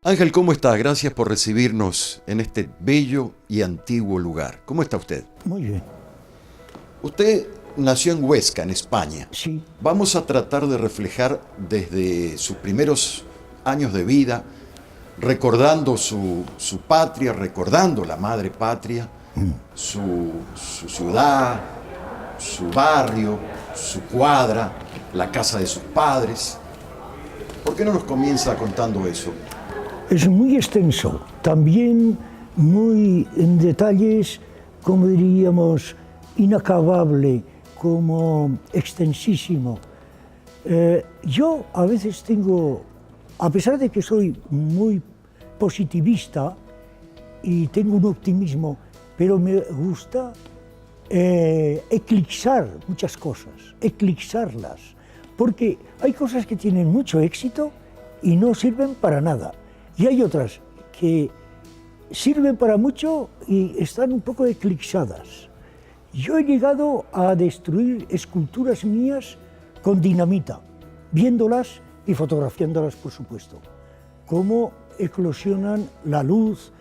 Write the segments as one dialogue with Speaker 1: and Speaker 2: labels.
Speaker 1: Ángel, ¿cómo está? Gracias por recibirnos en este bello y antiguo lugar. ¿Cómo está usted?
Speaker 2: Muy bien.
Speaker 1: Usted nació en Huesca, en España.
Speaker 2: Sí,
Speaker 1: Vamos a tratar de reflejar desde sus primeros años de vida, recordando su patria, recordando la madre patria, su ciudad, su barrio, su cuadra, la casa de sus padres. ¿Por qué no nos comienza contando eso?
Speaker 2: es muy extenso, también muy en detalles, como diríamos, inacabable, como extensísimo. Yo a veces tengo, a pesar de que soy muy positivista y tengo un optimismo, pero me gusta eclipsar muchas cosas, eclipsarlas, porque hay cosas que tienen mucho éxito y no sirven para nada, y hay otras que sirven para mucho y están un poco eclipsadas. Yo he llegado a destruir esculturas mías con dinamita, viéndolas y fotografiándolas, por supuesto. Cómo eclosionan la luz,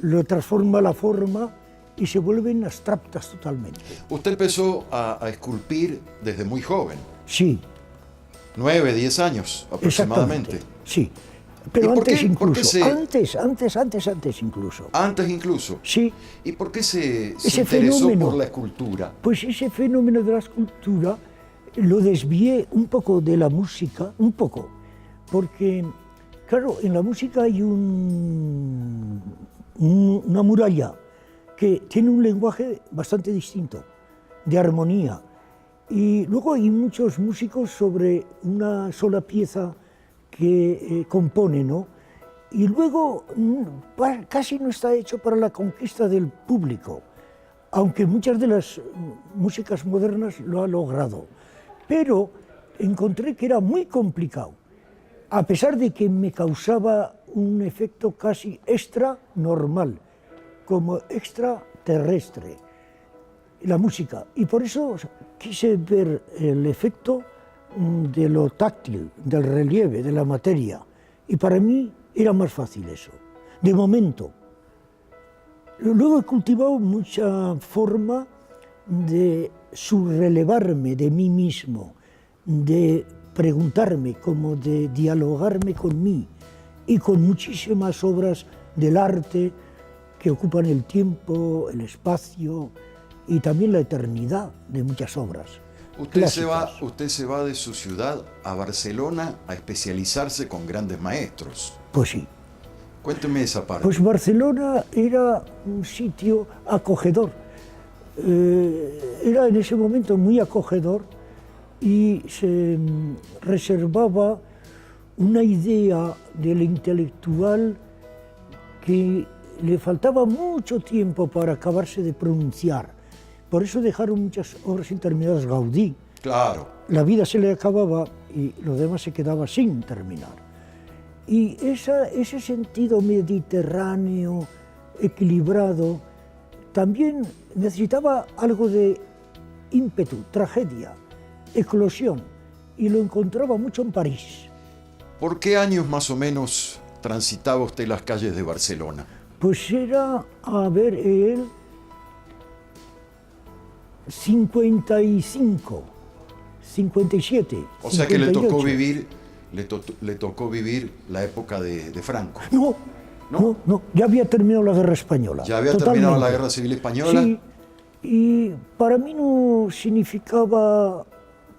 Speaker 2: lo transforma la forma y se vuelven abstractas totalmente.
Speaker 1: Usted empezó a esculpir desde muy joven,
Speaker 2: Sí,
Speaker 1: 9, 10 años aproximadamente.
Speaker 2: exactamente. Sí, pero
Speaker 1: ¿Y por
Speaker 2: antes
Speaker 1: qué- por qué
Speaker 2: incluso, antes incluso.
Speaker 1: Antes incluso.
Speaker 2: Sí,
Speaker 1: ¿Y por qué se
Speaker 2: ese
Speaker 1: interesó
Speaker 2: fenómeno.
Speaker 1: por la escultura?
Speaker 2: Pues ese fenómeno de la escultura lo desvié un poco de la música, un poco, porque, claro, en la música hay una muralla que tiene un lenguaje bastante distinto, de armonía. Y luego hay muchos músicos sobre una sola pieza que compone, ¿no? Y luego casi no está hecho para la conquista del público, aunque muchas de las músicas modernas lo han logrado. Pero encontré que era muy complicado, a pesar de que me causaba un efecto casi extra normal, como extraterrestre, la música. Y por eso quise ver el efecto de lo táctil, del relieve, de la materia. Y para mí era más fácil eso, de momento. Luego he cultivado mucha forma de subrelevarme de mí mismo, de preguntarme, como de dialogarme con mí y con muchísimas obras del arte que ocupan el tiempo, el espacio y también la eternidad de muchas obras.
Speaker 1: Usted
Speaker 2: clásicas.
Speaker 1: se va de su ciudad a Barcelona a especializarse con grandes maestros.
Speaker 2: Pues sí.
Speaker 1: Cuénteme esa parte.
Speaker 2: Pues Barcelona era un sitio acogedor. Era en ese momento muy acogedor y se reservaba una idea del intelectual que le faltaba mucho tiempo para acabarse de pronunciar. Por eso dejaron muchas obras interminadas. Gaudí,
Speaker 1: Claro.
Speaker 2: la vida se le acababa y lo demás se quedaba sin terminar. Y ese sentido mediterráneo, equilibrado, también necesitaba algo de ímpetu, tragedia, eclosión, y lo encontraba mucho en París.
Speaker 1: ¿Por qué años más o menos transitaba usted las calles de Barcelona?
Speaker 2: Pues era, a ver, el 55, 57,
Speaker 1: O sea que le tocó
Speaker 2: 58.
Speaker 1: vivir, le tocó vivir la época de Franco.
Speaker 2: No,
Speaker 1: ¿No?
Speaker 2: no, no, ya había terminado la guerra española.
Speaker 1: Ya había terminado la
Speaker 2: totalmente.
Speaker 1: Guerra Civil Española.
Speaker 2: Sí, y para mí no significaba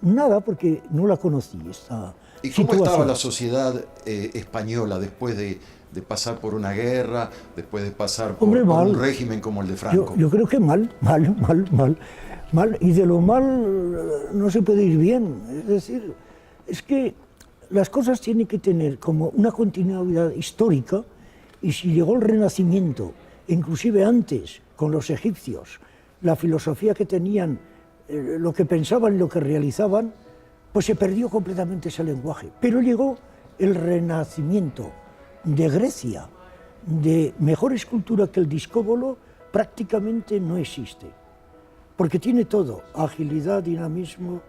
Speaker 2: nada porque no la conocí, esta
Speaker 1: ¿Y cómo
Speaker 2: situación.
Speaker 1: estaba la sociedad española después de pasar por una guerra, después de pasar por,
Speaker 2: Hombre,
Speaker 1: por
Speaker 2: mal.
Speaker 1: un régimen como el de Franco?
Speaker 2: Yo creo que mal, y de lo mal no se puede ir bien. Es decir, es que las cosas tienen que tener como una continuidad histórica, y si llegó el Renacimiento, inclusive antes, con los egipcios, la filosofía que tenían, lo que pensaban, lo que realizaban, pues se perdió completamente ese lenguaje. Pero llegó el Renacimiento de Grecia, de mejor escultura que el discóbolo, prácticamente no existe. Porque tiene todo, agilidad, dinamismo,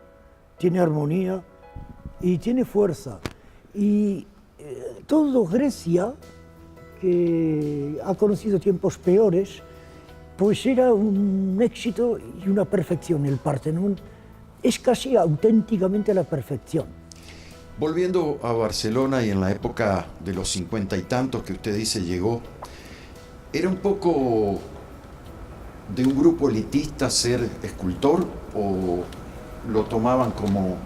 Speaker 2: tiene armonía y tiene fuerza. Y todo Grecia que ha conocido tiempos peores, pues era un éxito y una perfección. El Partenón es casi auténticamente la perfección.
Speaker 1: Volviendo a Barcelona y en la época de los 50 y tantos que usted dice llegó, ¿era un poco de un grupo elitista ser escultor o lo tomaban como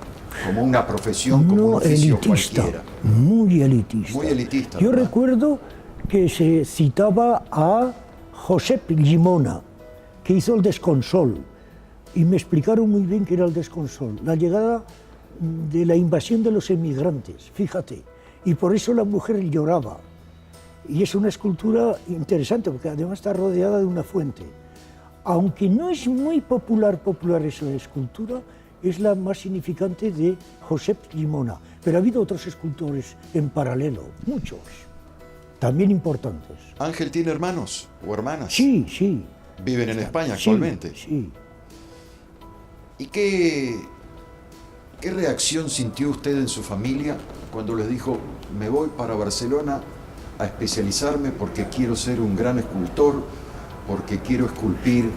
Speaker 1: una profesión, como un oficio
Speaker 2: elitista,
Speaker 1: cualquiera?
Speaker 2: muy elitista.
Speaker 1: Muy elitista.
Speaker 2: Yo
Speaker 1: ¿verdad?
Speaker 2: recuerdo que se citaba a Josep Llimona, que hizo el Desconsol, y me explicaron muy bien qué era el Desconsol, la llegada de la invasión de los emigrantes, fíjate, y por eso la mujer lloraba. Y es una escultura interesante, porque además está rodeada de una fuente. Aunque no es muy popular esa escultura, es la más significante de Josep Llimona. Pero ha habido otros escultores en paralelo, muchos, también importantes.
Speaker 1: ¿Ángel tiene hermanos o hermanas?
Speaker 2: Sí, sí.
Speaker 1: ¿Viven en España
Speaker 2: Sí,
Speaker 1: actualmente?
Speaker 2: sí.
Speaker 1: ¿Y qué reacción sintió usted en su familia cuando les dijo, me voy para Barcelona a especializarme porque quiero ser un gran escultor, porque quiero esculpir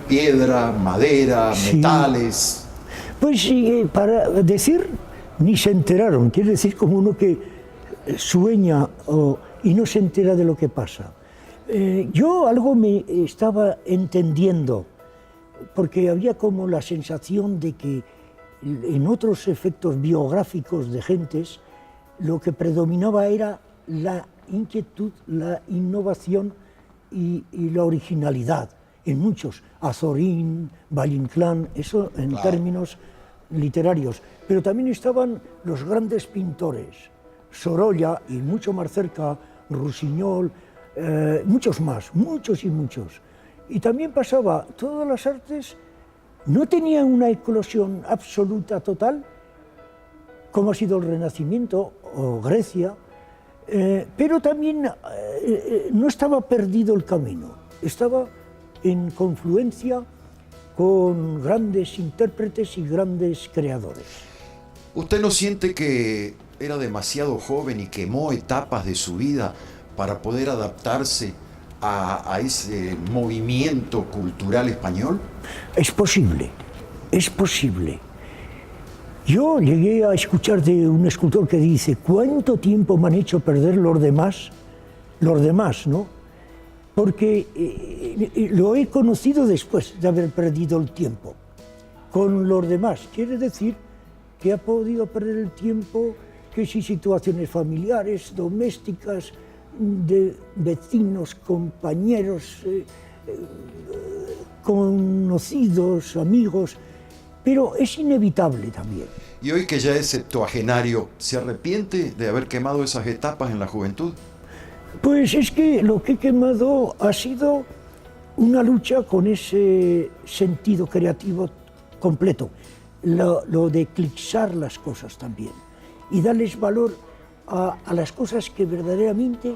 Speaker 1: piedra, madera,
Speaker 2: Sí.
Speaker 1: metales?
Speaker 2: Pues sí, para decir, ni se enteraron. Quiere decir como uno que sueña y no se entera de lo que pasa. Yo algo me estaba entendiendo, porque había como la sensación de que en otros efectos biográficos de gentes, lo que predominaba era la inquietud, la innovación y la originalidad. En muchos, Azorín, Valle-Inclán, eso en
Speaker 1: Claro.
Speaker 2: términos literarios. Pero también estaban los grandes pintores, Sorolla y mucho más cerca, Rusiñol, muchos más, muchos y muchos. Y también pasaba, todas las artes no tenían una eclosión absoluta, total, como ha sido el Renacimiento o Grecia, pero también no estaba perdido el camino, estaba en confluencia con grandes intérpretes y grandes creadores.
Speaker 1: ¿Usted no siente que era demasiado joven y quemó etapas de su vida para poder adaptarse a ese movimiento cultural español?
Speaker 2: Es posible, es posible. Yo llegué a escuchar de un escultor que dice, ¿cuánto tiempo me han hecho perder los demás? Los demás, ¿no? Porque lo he conocido después de haber perdido el tiempo con los demás. Quiere decir que ha podido perder el tiempo, que si situaciones familiares, domésticas, de vecinos, compañeros, conocidos, amigos, pero es inevitable también.
Speaker 1: Y hoy que ya es septuagenario, ¿se arrepiente de haber quemado esas etapas en la juventud?
Speaker 2: Pues es que lo que he quemado ha sido una lucha con ese sentido creativo completo, lo de eclipsar las cosas también y darles valor a las cosas que verdaderamente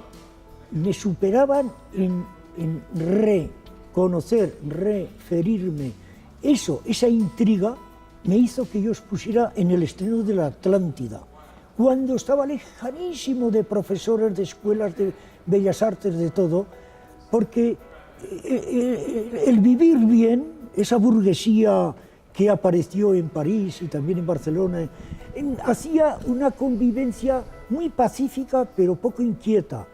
Speaker 2: me superaban en reconocer, referirme. Esa intriga me hizo que yo os pusiera en el estreno de la Atlántida, cuando estaba lejanísimo de profesores, de escuelas de bellas artes, de todo, porque el vivir bien, esa burguesía que apareció en París y también en Barcelona, hacía una convivencia muy pacífica, pero poco inquieta.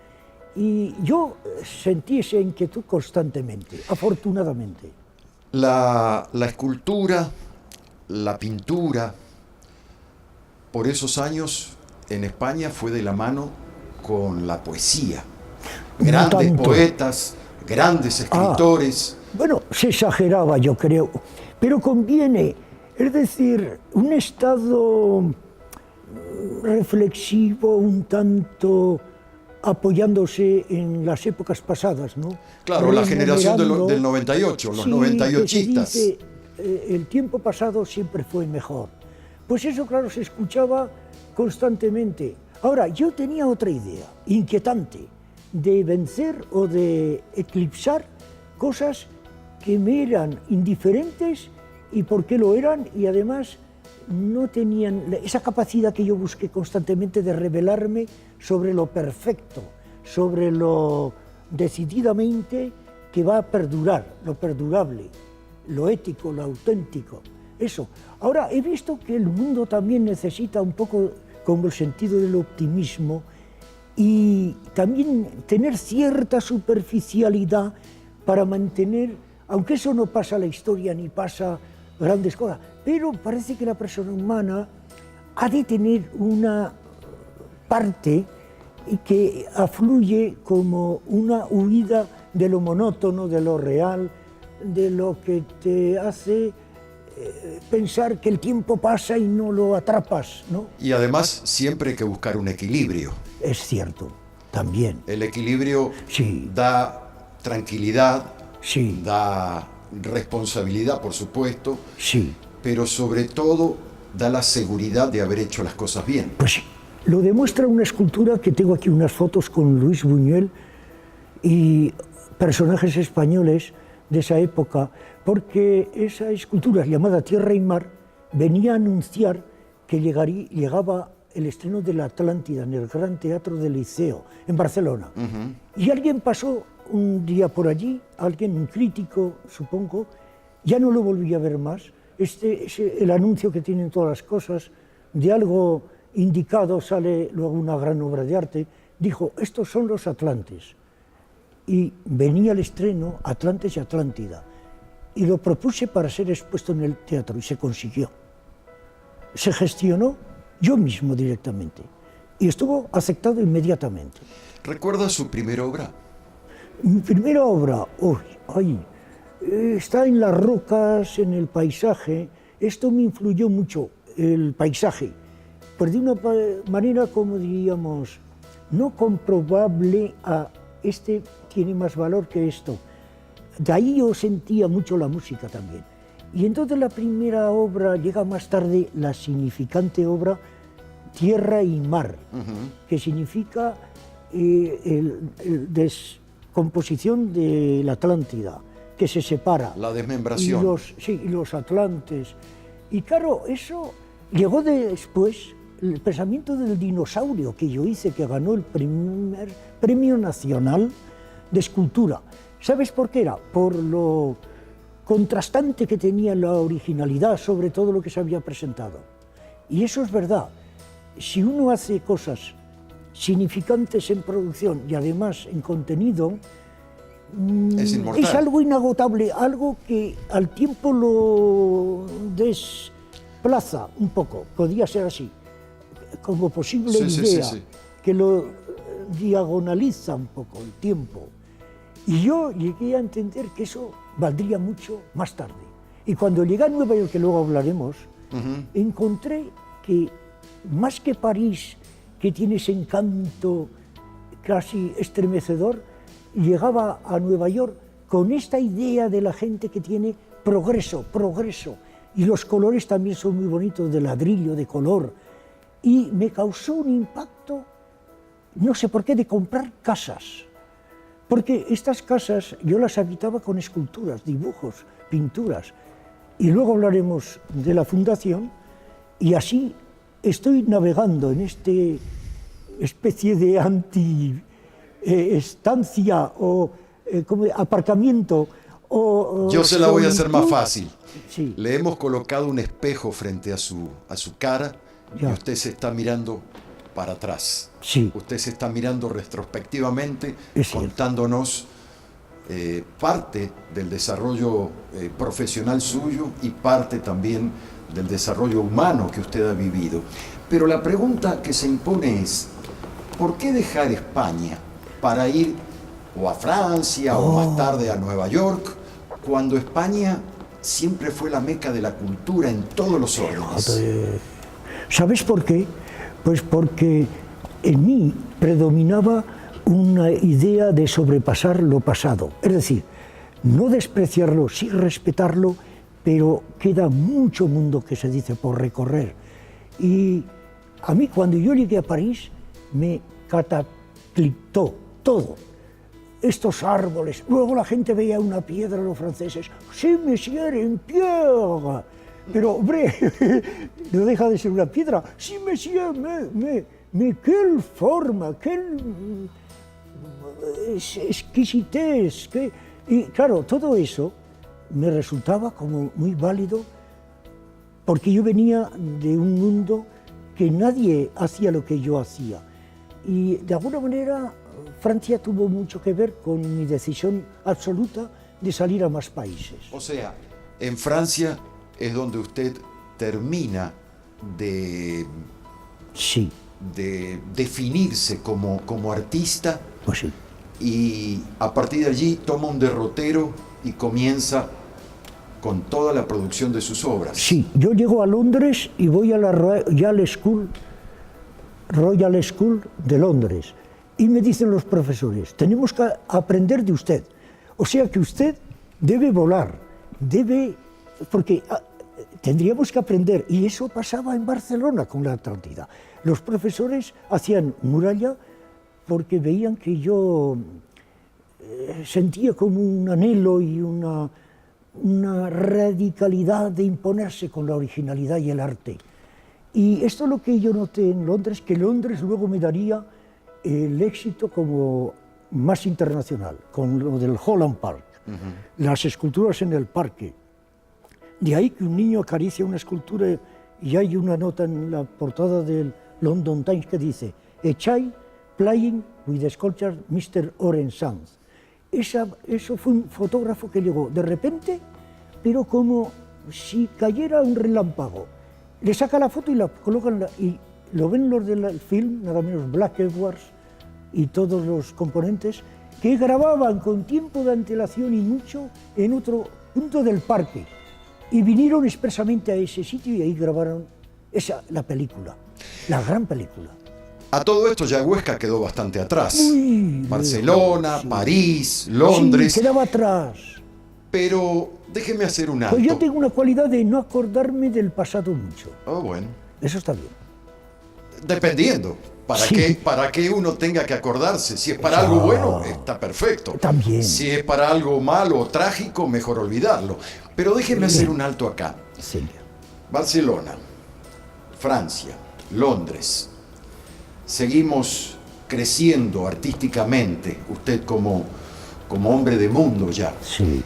Speaker 2: Y yo sentí esa inquietud constantemente, afortunadamente.
Speaker 1: La escultura, la pintura, por esos años en España fue de la mano con la poesía. Grandes
Speaker 2: tanto.
Speaker 1: poetas, grandes escritores.
Speaker 2: Bueno, se exageraba, yo creo, pero conviene, es decir, un estado reflexivo, un tanto apoyándose en las épocas pasadas, ¿no?
Speaker 1: Claro, la generación
Speaker 2: Remunerando,
Speaker 1: del 98, los
Speaker 2: sí,
Speaker 1: 98istas.
Speaker 2: que se dice, el tiempo pasado siempre fue mejor. Pues eso, claro, se escuchaba constantemente. Ahora, yo tenía otra idea, inquietante, de vencer o de eclipsar cosas que me eran indiferentes y por qué lo eran, y además no tenían esa capacidad que yo busqué constantemente de revelarme sobre lo perfecto, sobre lo decididamente que va a perdurar, lo perdurable, lo ético, lo auténtico, eso. Ahora, he visto que el mundo también necesita un poco como el sentido del optimismo y también tener cierta superficialidad para mantener, aunque eso no pasa a la historia ni pasa grandes cosas, pero parece que la persona humana ha de tener una parte que afluye como una huida de lo monótono, de lo real, de lo que te hace pensar que el tiempo pasa y no lo atrapas, ¿no?
Speaker 1: Y además siempre hay que buscar un equilibrio.
Speaker 2: Es cierto, también.
Speaker 1: El equilibrio
Speaker 2: Sí.
Speaker 1: da tranquilidad,
Speaker 2: Sí.
Speaker 1: da responsabilidad, por supuesto,
Speaker 2: Sí.
Speaker 1: pero sobre todo da la seguridad de haber hecho las cosas bien.
Speaker 2: Pues sí. Lo demuestra una escultura que tengo aquí, unas fotos con Luis Buñuel y personajes españoles de esa época, porque esa escultura llamada Tierra y Mar venía a anunciar que llegaba el estreno de la Atlántida en el Gran Teatro del Liceo, en Barcelona. Y alguien pasó un día por allí, un crítico, supongo, ya no lo volví a ver más. El anuncio que tienen todas las cosas, de algo indicado sale luego una gran obra de arte, dijo, estos son los Atlantes. Y venía el estreno Atlantes y Atlántida. Y lo propuse para ser expuesto en el teatro y se consiguió. Se gestionó yo mismo directamente y estuvo aceptado inmediatamente.
Speaker 1: ¿Recuerda su primera obra?
Speaker 2: Mi primera obra, está en las rocas, en el paisaje. Esto me influyó mucho, el paisaje, pues de una manera, como diríamos, no comprobable a este tiene más valor que esto. De ahí yo sentía mucho la música también. Y entonces la primera obra, llega más tarde la significante obra Tierra y Mar, que significa descomposición de la Atlántida, que se separa.
Speaker 1: La desmembración.
Speaker 2: Y los atlantes. Y claro, eso llegó después, el pensamiento del dinosaurio que yo hice, que ganó el primer premio nacional de escultura. ¿Sabes por qué era? Por lo contrastante que tenía la originalidad sobre todo lo que se había presentado. Y eso es verdad. Si uno hace cosas significantes en producción y además en contenido, es algo inagotable, algo que al tiempo lo desplaza un poco, podría ser así, como posible idea, que lo diagonaliza un poco el tiempo. Y yo llegué a entender que eso valdría mucho más tarde. Y cuando llegué a Nueva York, que luego hablaremos, encontré que más que París, que tiene ese encanto casi estremecedor, llegaba a Nueva York con esta idea de la gente que tiene progreso, progreso. Y los colores también son muy bonitos, de ladrillo, de color. Y me causó un impacto, no sé por qué, de comprar casas. Porque estas casas yo las habitaba con esculturas, dibujos, pinturas. Y luego hablaremos de la fundación, y así estoy navegando en este especie de estancia o como aparcamiento.
Speaker 1: Yo se la voy a hacer más fácil.
Speaker 2: Sí.
Speaker 1: Le hemos colocado un espejo frente a su cara y usted se está mirando para atrás.
Speaker 2: Sí.
Speaker 1: Usted se está mirando retrospectivamente,
Speaker 2: Es
Speaker 1: contándonos parte del desarrollo profesional suyo y parte también del desarrollo humano que usted ha vivido. Pero la pregunta que se impone es, ¿por qué dejar España para ir o a Francia o más tarde a Nueva York, cuando España siempre fue la meca de la cultura en todos los órdenes?
Speaker 2: ¿Sabes por qué? Pues porque en mí predominaba una idea de sobrepasar lo pasado. Es decir, no despreciarlo, sí respetarlo, pero queda mucho mundo, que se dice, por recorrer. Y a mí, cuando yo llegué a París, me cataplictó todo. Estos árboles. Luego la gente veía una piedra, los franceses. ¡Sí, monsieur, en pierre! Pero, hombre, no deja de ser una piedra. ¡Sí, monsieur, mais quelle forma, quelle exquisitez. Y claro, todo eso me resultaba como muy válido porque yo venía de un mundo que nadie hacía lo que yo hacía. Y de alguna manera Francia tuvo mucho que ver con mi decisión absoluta de salir a más países.
Speaker 1: O sea, en Francia es donde usted termina de,
Speaker 2: Sí,
Speaker 1: de definirse como artista
Speaker 2: pues sí.
Speaker 1: y a partir de allí toma un derrotero y comienza con toda la producción de sus obras.
Speaker 2: Sí, yo llego a Londres y voy a la Royal School de Londres. Y me dicen los profesores, tenemos que aprender de usted. O sea que usted debe volar, porque tendríamos que aprender. Y eso pasaba en Barcelona con la Atlántida. Los profesores hacían muralla porque veían que yo sentía como un anhelo y una radicalidad de imponerse con la originalidad y el arte. Y esto es lo que yo noté en Londres, que Londres luego me daría el éxito como más internacional, con lo del Holland Park, las esculturas en el parque. De ahí que un niño acaricia una escultura y hay una nota en la portada del London Times que dice "A child playing with the sculpture Mr. Oren Sanz". Eso fue un fotógrafo que llegó de repente, pero como si cayera un relámpago. Le saca la foto y la colocan, y lo ven los del film, nada menos Black Edwards y todos los componentes, que grababan con tiempo de antelación y mucho en otro punto del parque. Y vinieron expresamente a ese sitio y ahí grabaron la película, la gran película.
Speaker 1: A todo esto ya Huesca quedó bastante atrás.
Speaker 2: Uy,
Speaker 1: Barcelona,
Speaker 2: sí.
Speaker 1: París, Londres.
Speaker 2: Sí, quedaba atrás.
Speaker 1: Pero déjeme hacer un alto.
Speaker 2: Pues yo tengo una cualidad de no acordarme del pasado mucho.
Speaker 1: Oh, bueno.
Speaker 2: Eso está bien.
Speaker 1: Dependiendo.
Speaker 2: Sí.
Speaker 1: ¿Para qué uno tenga que acordarse? Si es para algo bueno, está perfecto.
Speaker 2: También.
Speaker 1: Si es para algo malo o trágico, mejor olvidarlo. Pero déjeme hacer un alto acá.
Speaker 2: Sí.
Speaker 1: Barcelona, Francia, Londres. Seguimos creciendo artísticamente, usted como hombre de mundo ya.
Speaker 2: Sí.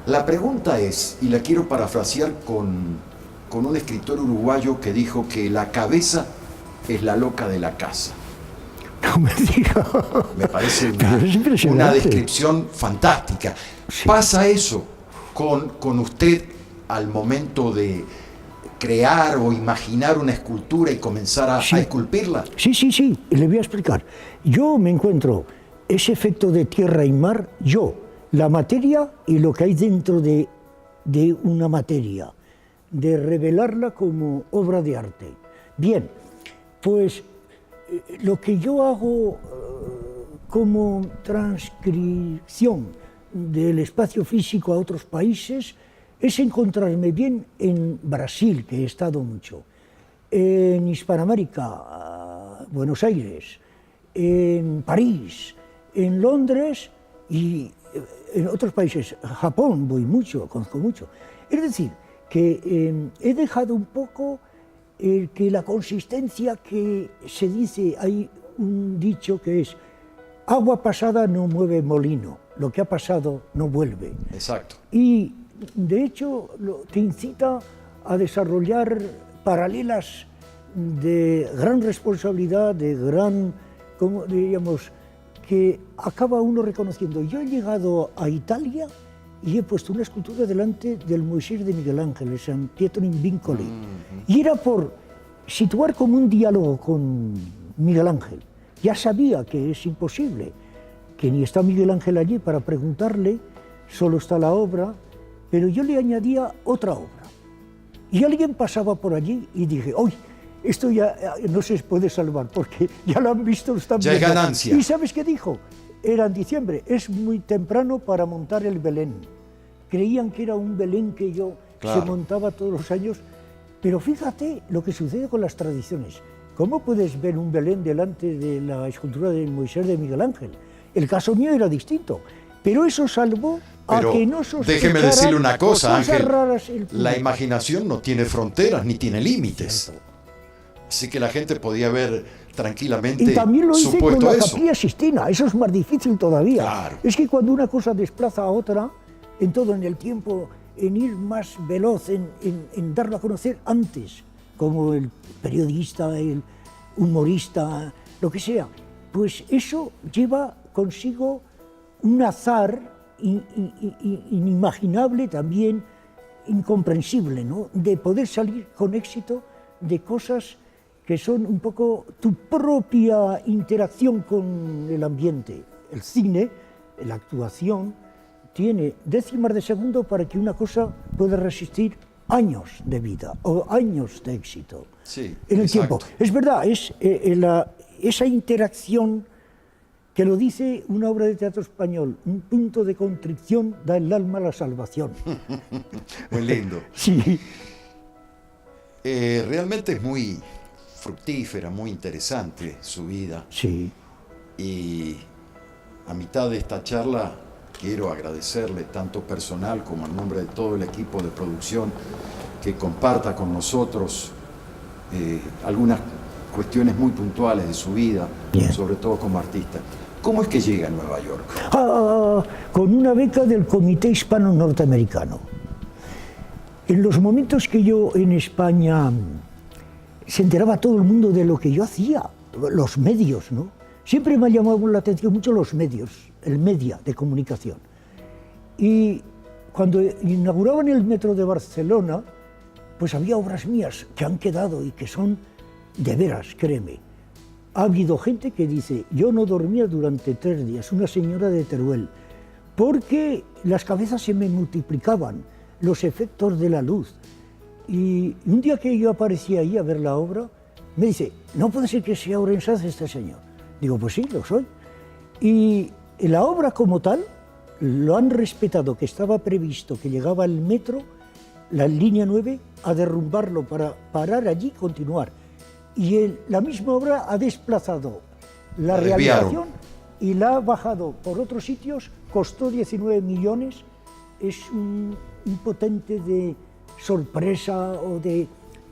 Speaker 1: La pregunta es, y la quiero parafrasear con un escritor uruguayo que dijo que la cabeza es la loca de la casa.
Speaker 2: No me diga.
Speaker 1: Me parece
Speaker 2: Pero es impresionante.
Speaker 1: una descripción fantástica.
Speaker 2: Sí.
Speaker 1: ¿Pasa eso con usted al momento de crear o imaginar una escultura y comenzar a esculpirla?
Speaker 2: Sí, y le voy a explicar. Yo me encuentro ese efecto de tierra y mar, la materia y lo que hay dentro de una materia, de revelarla como obra de arte. Bien, pues lo que yo hago como transcripción del espacio físico a otros países es encontrarme bien en Brasil, que he estado mucho, en Hispanoamérica, Buenos Aires, en París, en Londres y en otros países. Japón voy mucho, conozco mucho. Es decir, que he dejado un poco que la consistencia que se dice, hay un dicho que es agua pasada no mueve molino, lo que ha pasado no vuelve.
Speaker 1: Exacto.
Speaker 2: Y de hecho te incita a desarrollar paralelas de gran responsabilidad, de gran, ¿cómo diríamos?, que acaba uno reconociendo. Yo he llegado a Italia y he puesto una escultura delante del Moisés de Miguel Ángel, de San Pietro in Vincoli. Y era por situar como un diálogo con Miguel Ángel. Ya sabía que es imposible, que ni está Miguel Ángel allí para preguntarle, solo está la obra, pero yo le añadía otra obra. Y alguien pasaba por allí y dije, ¡oye! Esto ya no se puede salvar porque ya lo han visto, lo están
Speaker 1: ya
Speaker 2: viendo.
Speaker 1: Es ganancia.
Speaker 2: ¿Y sabes qué dijo? Era en diciembre, es muy temprano para montar el Belén. Creían que era un Belén que se montaba todos los años, pero fíjate lo que sucede con las tradiciones. ¿Cómo puedes ver un Belén delante de la escultura de Moisés de Miguel Ángel? El caso mío era distinto, pero eso salvó a que no sospecharan.
Speaker 1: Déjeme decirle una cosa, Ángel,
Speaker 2: raras
Speaker 1: la imaginación no tiene fronteras ni tiene límites.
Speaker 2: Cierto.
Speaker 1: Así que la gente podía ver tranquilamente
Speaker 2: Y también lo hice con
Speaker 1: supuesto
Speaker 2: la
Speaker 1: eso.
Speaker 2: Capilla Sixtina, eso es más difícil todavía.
Speaker 1: Claro.
Speaker 2: Es que cuando una cosa desplaza a otra, en todo, en el tiempo, en ir más veloz, en darlo a conocer antes, como el periodista, el humorista, lo que sea, pues eso lleva consigo un azar inimaginable también, incomprensible, ¿no? De poder salir con éxito de cosas que son un poco tu propia interacción con el ambiente. El cine, la actuación, tiene décimas de segundo para que una cosa pueda resistir años de vida o años de éxito
Speaker 1: Sí,
Speaker 2: en el
Speaker 1: exacto.
Speaker 2: tiempo. Es verdad, es esa interacción que lo dice una obra de teatro español, un punto de contrición da el alma a la salvación.
Speaker 1: Muy lindo.
Speaker 2: Sí,
Speaker 1: Realmente es muy fructífera, muy interesante su vida.
Speaker 2: sí.
Speaker 1: Y a mitad de esta charla quiero agradecerle tanto personal como en nombre de todo el equipo de producción que comparta con nosotros algunas cuestiones muy puntuales de su vida,
Speaker 2: Bien.
Speaker 1: sobre todo como artista. ¿Cómo es que llega a Nueva York?
Speaker 2: Con una beca del Comité Hispano Norteamericano. En los momentos que yo en España se enteraba todo el mundo de lo que yo hacía, los medios, ¿no? Siempre me ha llamado la atención mucho los medios, el media de comunicación. Y cuando inauguraban el metro de Barcelona, pues había obras mías que han quedado y que son de veras, créeme. Ha habido gente que dice, yo no dormía durante 3 días, una señora de Teruel, porque las cabezas se me multiplicaban, los efectos de la luz. Y un día que yo aparecí ahí a ver la obra, me dice, no puede ser que sea Orense este señor. Digo, pues sí, lo soy. Y la obra como tal, lo han respetado, que estaba previsto que llegaba el metro, la línea 9, a derrumbarlo para parar allí y continuar. Y la misma obra ha desplazado la
Speaker 1: desviaron.
Speaker 2: realización y la ha bajado por otros sitios, costó 19 millones, es un potente de sorpresa o de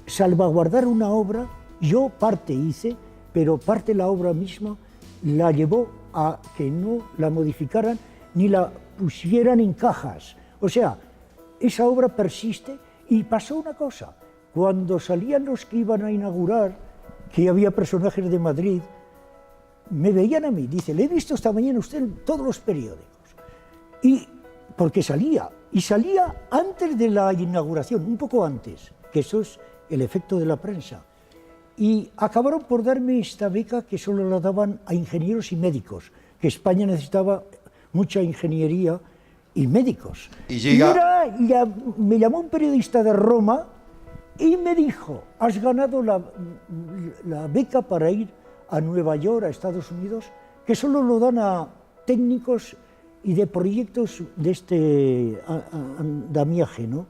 Speaker 2: salvaguardar una obra. Yo parte hice, pero parte la obra misma la llevó a que no la modificaran ni la pusieran en cajas. O sea, esa obra persiste y pasó una cosa. Cuando salían los que iban a inaugurar, que había personajes de Madrid, me veían a mí, dice, le he visto esta mañana usted en todos los periódicos. Y porque salía antes de la inauguración, un poco antes, que eso es el efecto de la prensa. Y acabaron por darme esta beca que solo la daban a ingenieros y médicos, que España necesitaba mucha ingeniería y médicos.
Speaker 1: Y llega...
Speaker 2: Me llamó un periodista de Roma y me dijo, has ganado la beca para ir a Nueva York, a Estados Unidos, que solo lo dan a técnicos y de proyectos de este andamiaje, ¿no?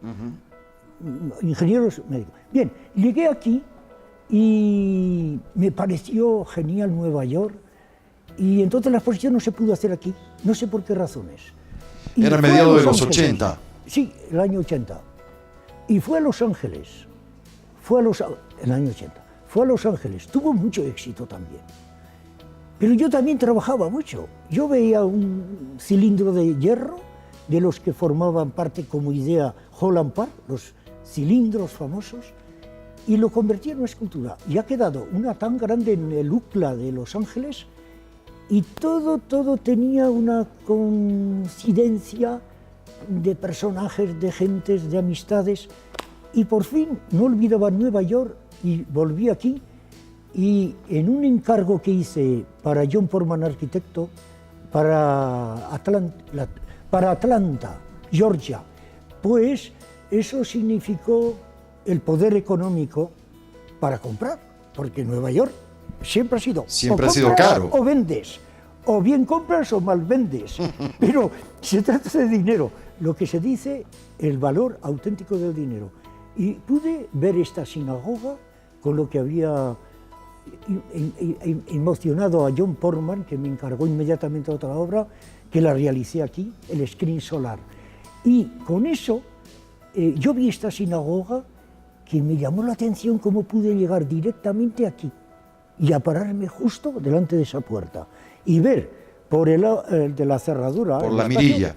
Speaker 2: Ingenieros médicos. Bien, llegué aquí y me pareció genial Nueva York y entonces la exposición no se pudo hacer aquí, no sé por qué razones. Y
Speaker 1: Era
Speaker 2: fue a
Speaker 1: mediados de los
Speaker 2: Ángeles.
Speaker 1: 80.
Speaker 2: Sí, el año 80. Y fue a Los Ángeles, el año 80, fue a Los Ángeles, tuvo mucho éxito también. Pero yo también trabajaba mucho. Yo veía un cilindro de hierro, de los que formaban parte como idea Holland Park, los cilindros famosos, y lo convertí en una escultura. Y ha quedado una tan grande en el UCLA de Los Ángeles, y todo tenía una coincidencia de personajes, de gentes, de amistades, y por fin no olvidaba Nueva York y volví aquí, y en un encargo que hice para John Portman Arquitecto, para Atlanta, Georgia, pues eso significó el poder económico para comprar, porque Nueva York siempre ha sido,
Speaker 1: Siempre
Speaker 2: o
Speaker 1: ha sido
Speaker 2: compras
Speaker 1: caro.
Speaker 2: o vendes, o bien compras o mal vendes, pero se trata de dinero, lo que se dice el valor auténtico del dinero. Y pude ver esta sinagoga con lo que había emocionado a John Portman, que me encargó inmediatamente otra obra, que la realicé aquí, el screen solar. Y con eso yo vi esta sinagoga que me llamó la atención cómo pude llegar directamente aquí. y a pararme justo delante de esa puerta y ver por de la cerradura,
Speaker 1: por la mirilla,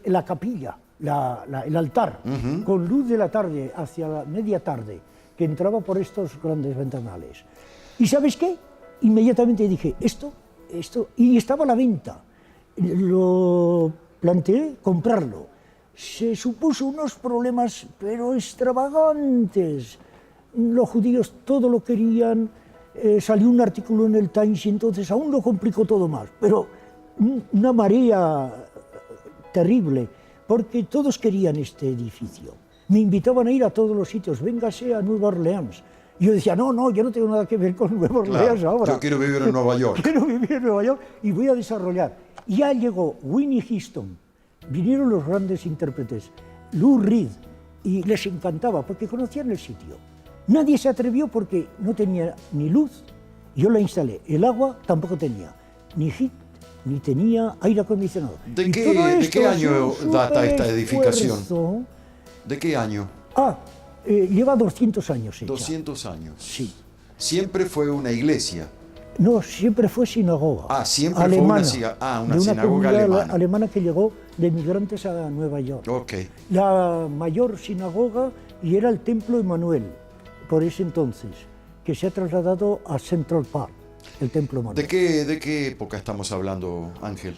Speaker 2: la capilla, el altar, con luz de la tarde hacia la media tarde, que entraba por estos grandes ventanales. ¿Y sabes qué? Inmediatamente dije, esto, y estaba a la venta. Lo planteé comprarlo. Se supuso unos problemas, pero extravagantes. Los judíos todo lo querían, salió un artículo en el Times y entonces aún lo complicó todo más. Pero una marea terrible, porque todos querían este edificio. Me invitaban a ir a todos los sitios, véngase a Nueva Orleans. Y yo decía, no, yo no tengo nada que ver con Nueva Orleans ahora.
Speaker 1: Yo quiero vivir en Nueva York.
Speaker 2: Quiero vivir en Nueva York y voy a desarrollar. Y ya llegó Whitney Houston, vinieron los grandes intérpretes, Lou Reed, y les encantaba porque conocían el sitio. Nadie se atrevió porque no tenía ni luz, yo la instalé. El agua tampoco tenía, ni heat, ni tenía aire acondicionado.
Speaker 1: ¿De qué año data esta edificación? ¿De qué año?
Speaker 2: Lleva 200 años hecha.
Speaker 1: 200 años.
Speaker 2: Sí.
Speaker 1: ¿Siempre fue una iglesia?
Speaker 2: No, siempre fue sinagoga.
Speaker 1: Siempre
Speaker 2: alemana,
Speaker 1: fue una sinagoga
Speaker 2: alemana que llegó de migrantes a Nueva York.
Speaker 1: Okay.
Speaker 2: La mayor sinagoga, y era el Templo Emanuel, por ese entonces, que se ha trasladado a Central Park, el Templo Emanuel.
Speaker 1: ¿De qué época estamos hablando, Ángel?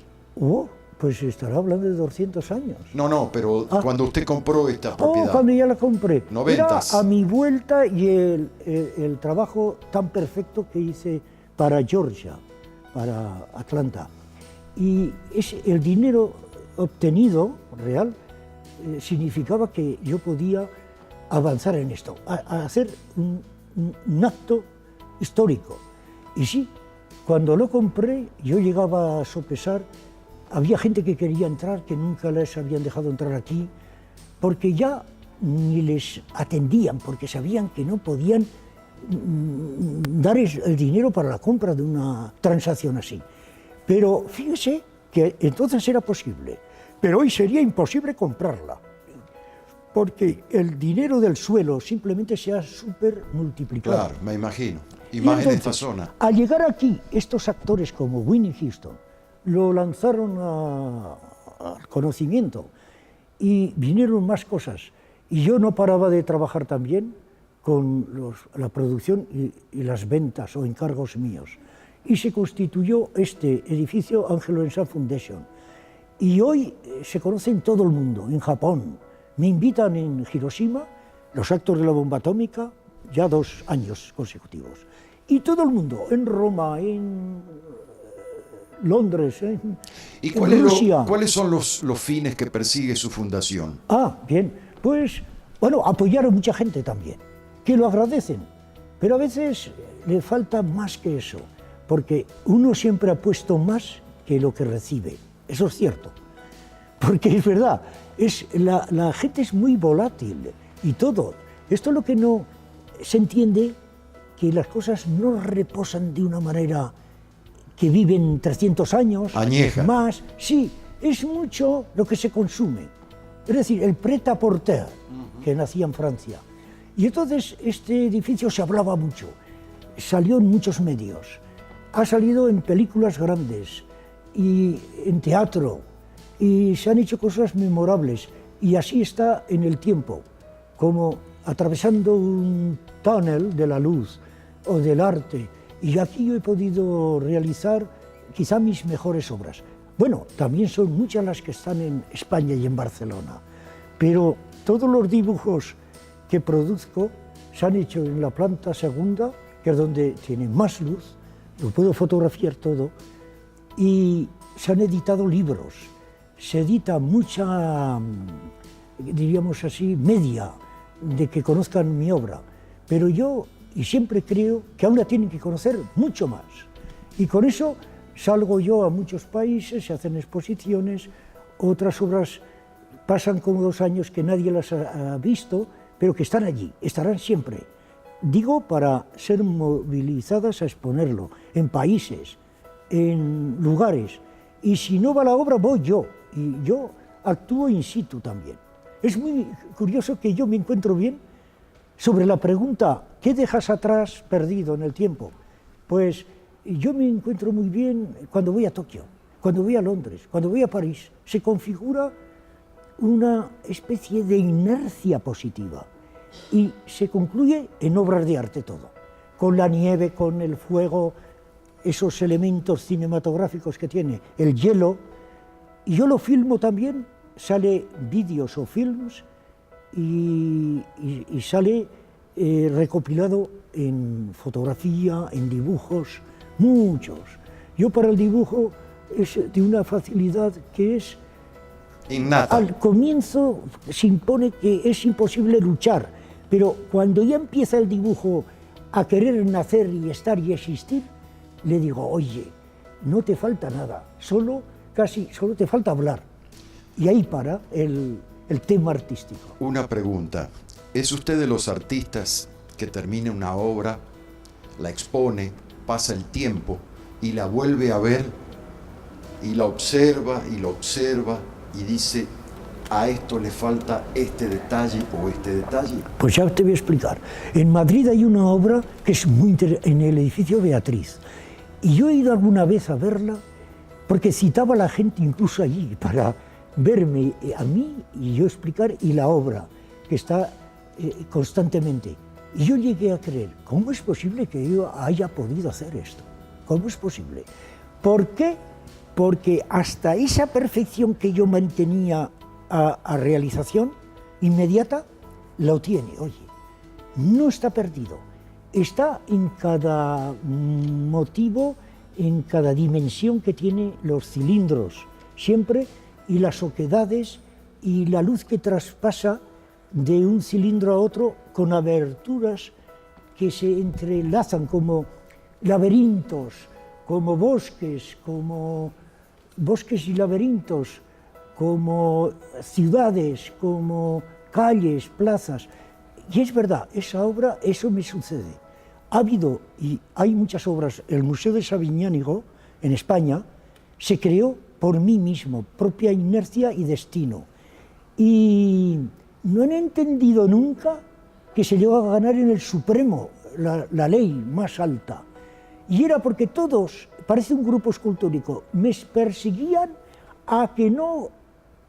Speaker 2: Pues estará hablando de 200 años.
Speaker 1: No, pero cuando usted compró esta propiedad.
Speaker 2: Cuando ya la compré.
Speaker 1: 90s.
Speaker 2: Era a mi vuelta y el trabajo tan perfecto que hice para Georgia, para Atlanta. Y el dinero obtenido, real, significaba que yo podía avanzar en esto, a hacer un acto histórico. Y sí, cuando lo compré, yo llegaba a sopesar. Había gente que quería entrar, que nunca les habían dejado entrar aquí, porque ya ni les atendían, porque sabían que no podían dar el dinero para la compra de una transacción así. Pero fíjese que entonces era posible, pero hoy sería imposible comprarla, porque el dinero del suelo simplemente se ha supermultiplicado.
Speaker 1: Claro, me imagino, y más entonces, en esta zona.
Speaker 2: Al llegar aquí, estos actores como Whitney Houston, lo lanzaron al conocimiento y vinieron más cosas. Y yo no paraba de trabajar también con la producción y las ventas o encargos míos. Y se constituyó este edificio Angelo Ensan Foundation. Y hoy se conoce en todo el mundo, en Japón. Me invitan en Hiroshima, los actos de la bomba atómica, ya 2 años consecutivos. Y todo el mundo, en Roma, en Londres,
Speaker 1: ¿Y
Speaker 2: en Rusia.
Speaker 1: ¿Cuáles son los fines que persigue su fundación?
Speaker 2: Bien, pues, apoyar a mucha gente también, que lo agradecen, pero a veces le falta más que eso, porque uno siempre ha puesto más que lo que recibe, eso es cierto, porque es verdad, la gente es muy volátil y todo, esto es lo que no se entiende, que las cosas no reposan de una manera que viven 300 años,
Speaker 1: añeja.
Speaker 2: Más, sí, es mucho lo que se consume. Es decir, el prêt-à-porter, que nacía en Francia. Y entonces este edificio se hablaba mucho, salió en muchos medios, ha salido en películas grandes y en teatro, y se han hecho cosas memorables, y así está en el tiempo, como atravesando un túnel de la luz o del arte. Y aquí yo he podido realizar quizá mis mejores obras. Bueno, también son muchas las que están en España y en Barcelona, pero todos los dibujos que produzco se han hecho en la planta segunda, que es donde tiene más luz, lo puedo fotografiar todo, y se han editado libros, se edita mucha, diríamos así, media de que conozcan mi obra, pero yo y siempre creo que aún la tienen que conocer mucho más. Y con eso salgo yo a muchos países, se hacen exposiciones, otras obras pasan como 2 años que nadie las ha visto, pero que están allí, estarán siempre. Digo, para ser movilizadas a exponerlo en países, en lugares. Y si no va la obra, voy yo, y yo actúo in situ también. Es muy curioso que yo me encuentro bien sobre la pregunta, ¿qué dejas atrás perdido en el tiempo? Pues yo me encuentro muy bien cuando voy a Tokio, cuando voy a Londres, cuando voy a París. Se configura una especie de inercia positiva y se concluye en obras de arte todo, con la nieve, con el fuego, esos elementos cinematográficos que tiene, el hielo. Y yo lo filmo también, sale vídeos o films y sale recopilado en fotografía, en dibujos, muchos. Yo para el dibujo es de una facilidad que es
Speaker 1: innata.
Speaker 2: Al comienzo se impone que es imposible luchar, pero cuando ya empieza el dibujo a querer nacer y estar y existir, le digo, oye, no te falta nada, solo te falta hablar. Y ahí para el tema artístico.
Speaker 1: Una pregunta. ¿Es usted de los artistas que termina una obra, la expone, pasa el tiempo y la vuelve a ver y la observa y dice, a esto le falta este detalle o este detalle?
Speaker 2: Pues ya te voy a explicar. En Madrid hay una obra que es muy interesante, en el edificio Beatriz. Y yo he ido alguna vez a verla porque citaba a la gente incluso allí para verme a mí y yo explicar, y la obra que está constantemente. Y yo llegué a creer, ¿cómo es posible que yo haya podido hacer esto? ¿Cómo es posible? ¿Por qué? Porque hasta esa perfección que yo mantenía a realización inmediata, lo tiene, oye, no está perdido, está en cada motivo, en cada dimensión que tiene los cilindros, siempre, y las oquedades y la luz que traspasa de un cilindro a otro con aberturas que se entrelazan como laberintos, como bosques y laberintos, como ciudades, como calles, plazas. Y es verdad, esa obra, eso me sucede. Ha habido, y hay muchas obras, el Museo de Sabiñánigo, en España, se creó por mí mismo, propia inercia y destino. Y no han entendido nunca que se llegó a ganar en el Supremo, la ley más alta. Y era porque todos, parece un grupo escultórico, me perseguían a que no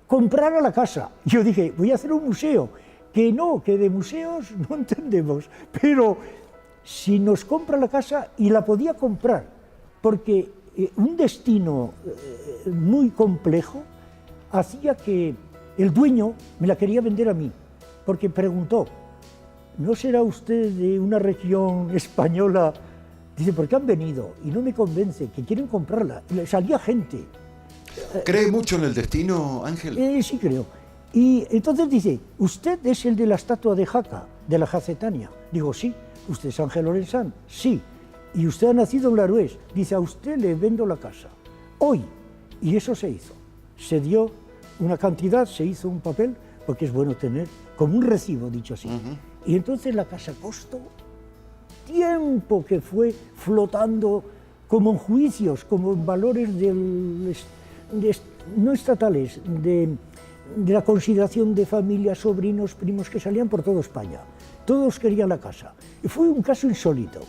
Speaker 2: comprara la casa. Yo dije, voy a hacer un museo, que no, que de museos no entendemos, pero si nos compra la casa, y la podía comprar, porque un destino muy complejo hacía que el dueño me la quería vender a mí, porque preguntó, ¿no será usted de una región española? Dice, ¿por qué han venido? Y no me convence, que quieren comprarla. Y le salía gente.
Speaker 1: ¿Cree mucho en el destino, Ángel?
Speaker 2: Sí creo. Y entonces dice, ¿usted es el de la estatua de Jaca, de la Jacetania? Digo, sí. ¿Usted es Ángel Lorenzán? Sí. ¿Y usted ha nacido en Larués? Dice, a usted le vendo la casa. Hoy. Y eso se hizo. Se dio una cantidad, se hizo un papel, porque es bueno tener, como un recibo, dicho así. Y entonces la casa costó tiempo que fue flotando como en juicios, como en valores no estatales, de la consideración de familias, sobrinos, primos que salían por toda España. Todos querían la casa. Y fue un caso insólito.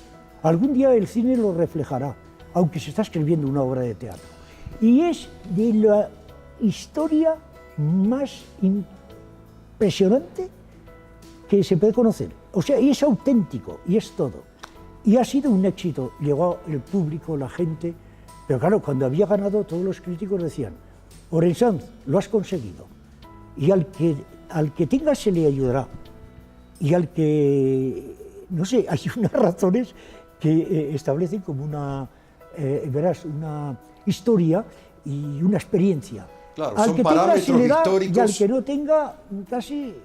Speaker 2: Algún día el cine lo reflejará, aunque se está escribiendo una obra de teatro. Y es de la historia más impresionante que se puede conocer. O sea, y es auténtico, y es todo. Y ha sido un éxito. Llegó el público, la gente, pero claro, cuando había ganado, todos los críticos decían, Orensán, lo has conseguido. Y al que tenga se le ayudará. Y al que, no sé, hay unas razones que establecen como una historia y una experiencia.
Speaker 1: Claro,
Speaker 2: al
Speaker 1: son
Speaker 2: que
Speaker 1: parámetros
Speaker 2: tenga se le da,
Speaker 1: históricos.
Speaker 2: Y al que no tenga, casi,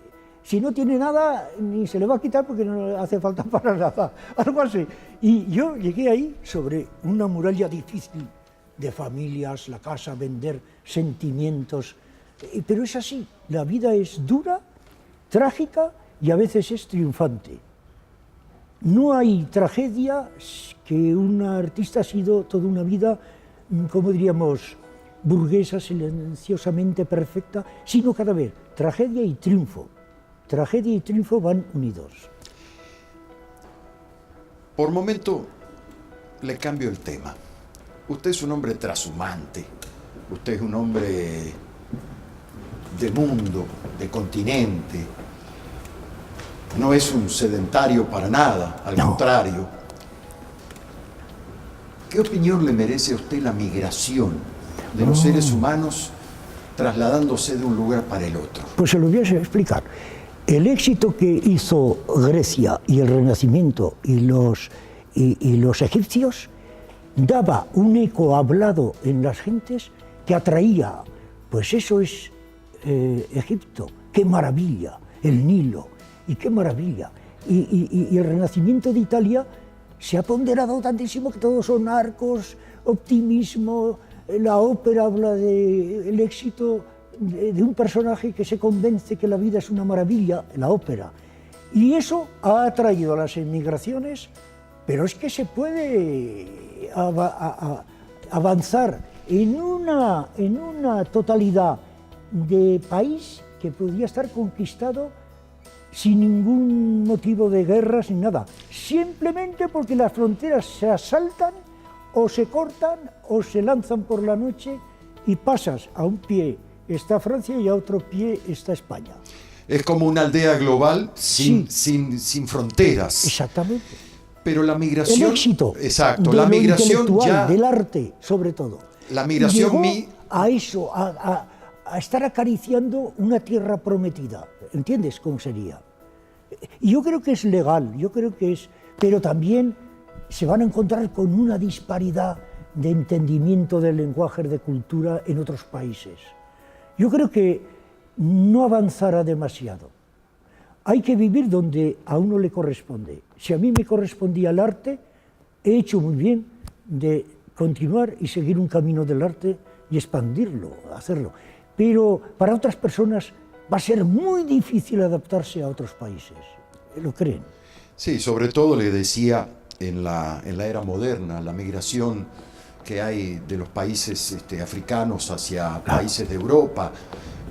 Speaker 2: si no tiene nada, ni se le va a quitar porque no hace falta para nada, algo así. Y yo llegué ahí sobre una muralla difícil de familias, la casa, vender sentimientos, pero es así, la vida es dura, trágica y a veces es triunfante. No hay tragedia que un artista ha sido toda una vida, como diríamos, burguesa, silenciosamente perfecta, sino cada vez tragedia y triunfo. Tragedia y triunfo van unidos.
Speaker 1: Por momento, le cambio el tema. Usted es un hombre trashumante, usted es un hombre de mundo, de continente, no es un sedentario para nada, al contrario. ¿Qué opinión le merece a usted la migración de los seres humanos trasladándose de un lugar para el otro?
Speaker 2: Pues se lo voy a explicar. El éxito que hizo Grecia y el Renacimiento y los egipcios daba un eco hablado en las gentes que atraía. Pues eso es Egipto, qué maravilla, el Nilo, y qué maravilla. Y el Renacimiento de Italia se ha ponderado tantísimo que todos son arcos, optimismo. La ópera habla del éxito de un personaje que se convence que la vida es una maravilla, la ópera. Y eso ha atraído a las emigraciones, pero es que se puede avanzar en una totalidad de país que podría estar conquistado sin ningún motivo de guerras ni nada, simplemente porque las fronteras se asaltan o se cortan o se lanzan por la noche y pasas a un pie está Francia y a otro pie está España.
Speaker 1: Es como una aldea global sin fronteras.
Speaker 2: Exactamente.
Speaker 1: Pero la migración...
Speaker 2: El éxito
Speaker 1: exacto,
Speaker 2: de
Speaker 1: la
Speaker 2: lo
Speaker 1: migración
Speaker 2: intelectual,
Speaker 1: ya...
Speaker 2: del arte, sobre todo.
Speaker 1: La migración...
Speaker 2: Llegó a eso, a estar acariciando una tierra prometida. ¿Entiendes cómo sería? Y yo creo que es legal, yo creo que es... Pero también se van a encontrar con una disparidad de entendimiento del lenguaje, de cultura en otros países. Yo creo que no avanzará demasiado. Hay que vivir donde a uno le corresponde. Si a mí me correspondía el arte, he hecho muy bien de continuar y seguir un camino del arte y expandirlo, hacerlo. Pero para otras personas va a ser muy difícil adaptarse a otros países. ¿Lo creen?
Speaker 1: Sí, sobre todo le decía en la era moderna, la migración que hay de los países africanos hacia países de Europa,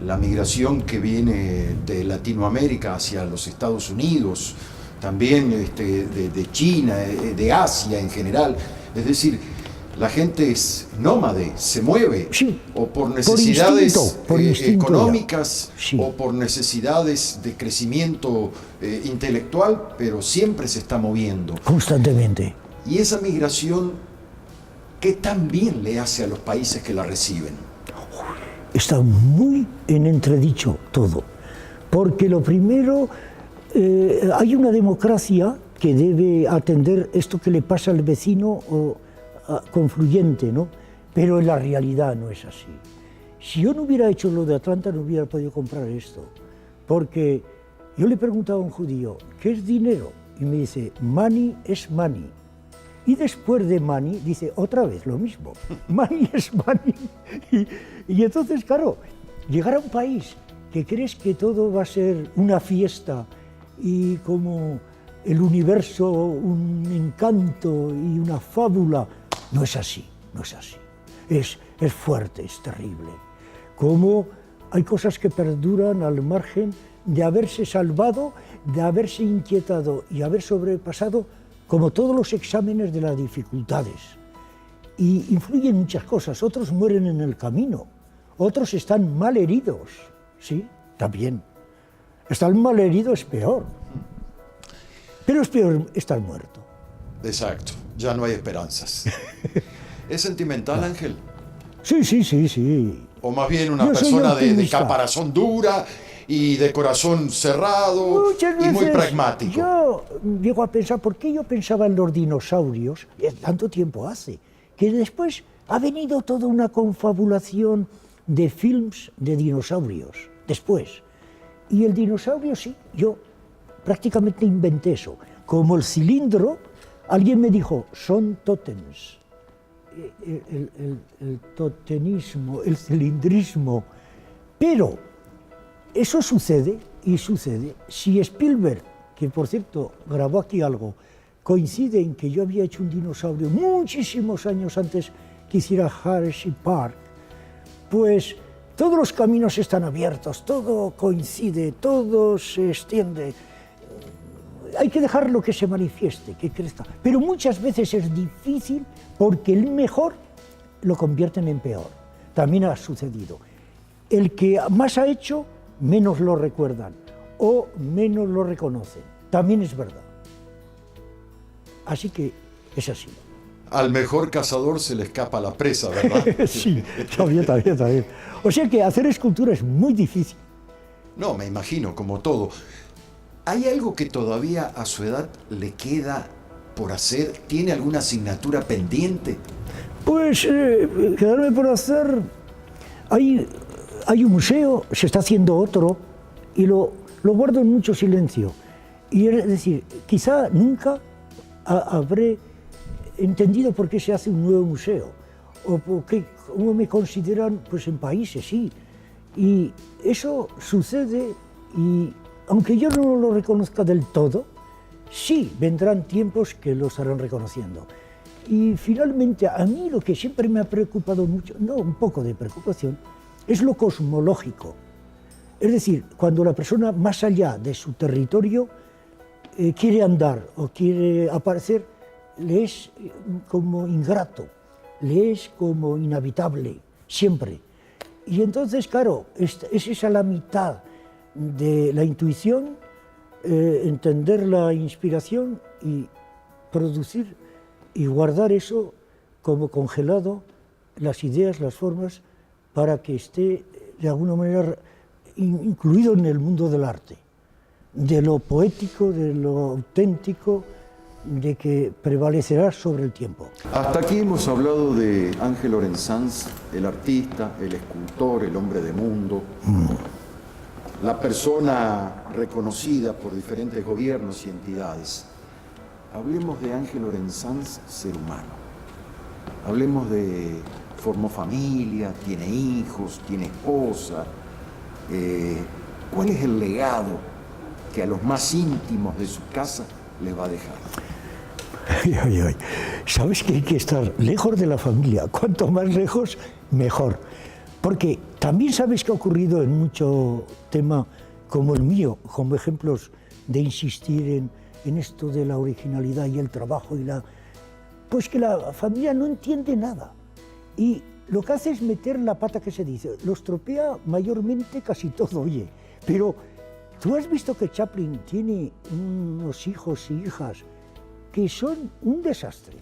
Speaker 1: la migración que viene de Latinoamérica hacia los Estados Unidos, también de China, de Asia en general. Es decir, la gente es nómade, se mueve,
Speaker 2: sí,
Speaker 1: o por necesidades
Speaker 2: por instinto
Speaker 1: económicas,
Speaker 2: sí,
Speaker 1: o por necesidades de crecimiento intelectual, pero siempre se está moviendo.
Speaker 2: Constantemente.
Speaker 1: Y esa migración, ¿qué tan bien le hace a los países que la reciben?
Speaker 2: Está muy en entredicho todo, porque lo primero, hay una democracia que debe atender esto que le pasa al vecino confluyente, ¿no? Pero en la realidad no es así. Si yo no hubiera hecho lo de Atlanta, no hubiera podido comprar esto, porque yo le preguntaba a un judío, ¿qué es dinero? Y me dice, money es money. Y después de money, dice otra vez lo mismo, money es money. Y entonces, claro, llegar a un país que crees que todo va a ser una fiesta y como el universo un encanto y una fábula, no es así, no es así. Es fuerte, es terrible. Como hay cosas que perduran al margen de haberse salvado, de haberse inquietado y haber sobrepasado como todos los exámenes de las dificultades. Y influyen muchas cosas, otros mueren en el camino, otros están mal heridos, sí, también. Estar mal herido es peor, pero es peor estar muerto.
Speaker 1: Exacto, ya no hay esperanzas. ¿Es sentimental, Ángel?
Speaker 2: Sí, sí, sí, sí.
Speaker 1: O más bien una persona de caparazón dura y de corazón cerrado y muy pragmático.
Speaker 2: Yo llego a pensar, ¿por qué yo pensaba en los dinosaurios? Tanto tiempo hace, que después ha venido toda una confabulación de films de dinosaurios, después. Y el dinosaurio, sí, yo prácticamente inventé eso. Como el cilindro, alguien me dijo, son tótems. El totenismo, el cilindrismo. Pero eso sucede, y sucede, si Spielberg, que por cierto grabó aquí algo, coincide en que yo había hecho un dinosaurio muchísimos años antes que hiciera Jurassic Park, pues todos los caminos están abiertos, todo coincide, todo se extiende. hay que dejarlo que se manifieste, que crezca. Pero muchas veces es difícil porque el mejor lo convierten en peor. También ha sucedido. El que más ha hecho, menos lo recuerdan o menos lo reconocen. También es verdad. Así que es así.
Speaker 1: Al mejor cazador se le escapa la presa, ¿verdad?
Speaker 2: Sí, también. O sea que hacer escultura es muy difícil.
Speaker 1: No, me imagino, como todo. ¿Hay algo que todavía a su edad le queda por hacer? ¿Tiene alguna asignatura pendiente?
Speaker 2: Pues quedarme por hacer... Hay un museo, se está haciendo otro, y lo guardo en mucho silencio. Y es decir, quizá nunca habré entendido por qué se hace un nuevo museo, o por qué, cómo me consideran pues, en países, sí. Y eso sucede, y aunque yo no lo reconozca del todo, sí vendrán tiempos que lo estarán reconociendo. Y finalmente, a mí lo que siempre me ha preocupado mucho, no, un poco de preocupación, es lo cosmológico. Es decir, cuando la persona más allá de su territorio quiere andar o quiere aparecer, le es como ingrato, le es como inhabitable, siempre. Y entonces, claro, es esa la mitad de la intuición, entender la inspiración y producir y guardar eso como congelado, las ideas, las formas, para que esté de alguna manera incluido en el mundo del arte, de lo poético, de lo auténtico, de que prevalecerá sobre el tiempo.
Speaker 1: Hasta aquí hemos hablado de Ángel Lorenzans, el artista, el escultor, el hombre de mundo, la persona reconocida por diferentes gobiernos y entidades. Hablemos de Ángel Lorenzans, ser humano. Hablemos de... formó familia, tiene hijos, tiene esposa. ¿Cuál es el legado que a los más íntimos de su casa le va a dejar?
Speaker 2: Sabes que hay que estar lejos de la familia. Cuanto más lejos, mejor. Porque también sabes que ha ocurrido en mucho tema como el mío, como ejemplos de insistir en esto de la originalidad y el trabajo y pues que la familia no entiende nada. Y lo que hace es meter la pata, que se dice, lo estropea mayormente casi todo, oye. Pero tú has visto que Chaplin tiene unos hijos y hijas que son un desastre.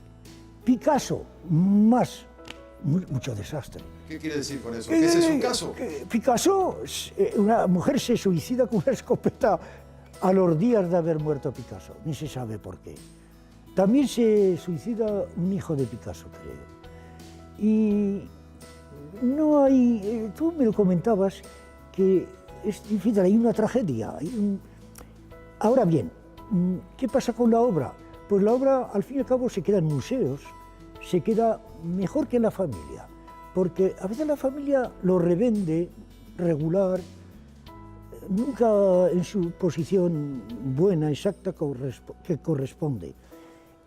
Speaker 2: Picasso, mucho desastre.
Speaker 1: ¿Qué quiere decir con eso? ¿Que ese es un caso?
Speaker 2: Picasso, una mujer se suicida con una escopeta a los días de haber muerto Picasso, ni se sabe por qué. También se suicida un hijo de Picasso, creo. Y no hay, tú me lo comentabas, que es difícil, hay una tragedia. Ahora bien, ¿qué pasa con la obra? Pues la obra, al fin y al cabo, se queda en museos, se queda mejor que en la familia, porque a veces la familia lo revende regular, nunca en su posición buena, exacta, que corresponde.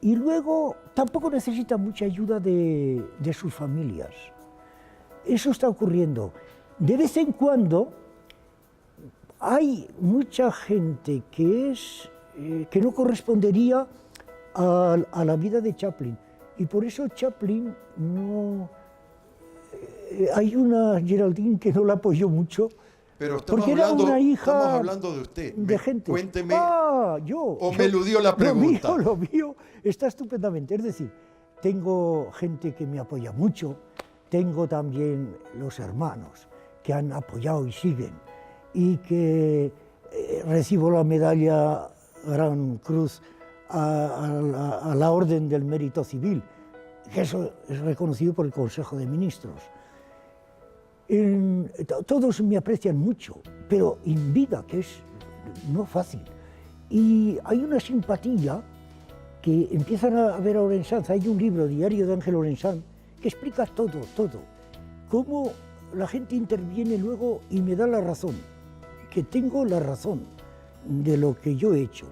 Speaker 2: Y luego tampoco necesita mucha ayuda de sus familias. Eso está ocurriendo. De vez en cuando hay mucha gente que no correspondería a la vida de Chaplin. Y por eso Chaplin no... hay una Geraldine que no la apoyó mucho.
Speaker 1: Pero estamos hablando de usted.
Speaker 2: De gente.
Speaker 1: Cuénteme.
Speaker 2: Yo.
Speaker 1: Me eludió la pregunta.
Speaker 2: Lo mío está estupendamente. Es decir, tengo gente que me apoya mucho, tengo también los hermanos que han apoyado y siguen, y que recibo la medalla Gran Cruz a la Orden del Mérito Civil, que eso es reconocido por el Consejo de Ministros. Todos me aprecian mucho, pero en vida, que es no fácil. Y hay una simpatía que empiezan a ver a Lorenzans. Hay un libro, Diario de Ángel Lorenzans, que explica todo. Cómo la gente interviene luego y me da la razón, que tengo la razón de lo que yo he hecho.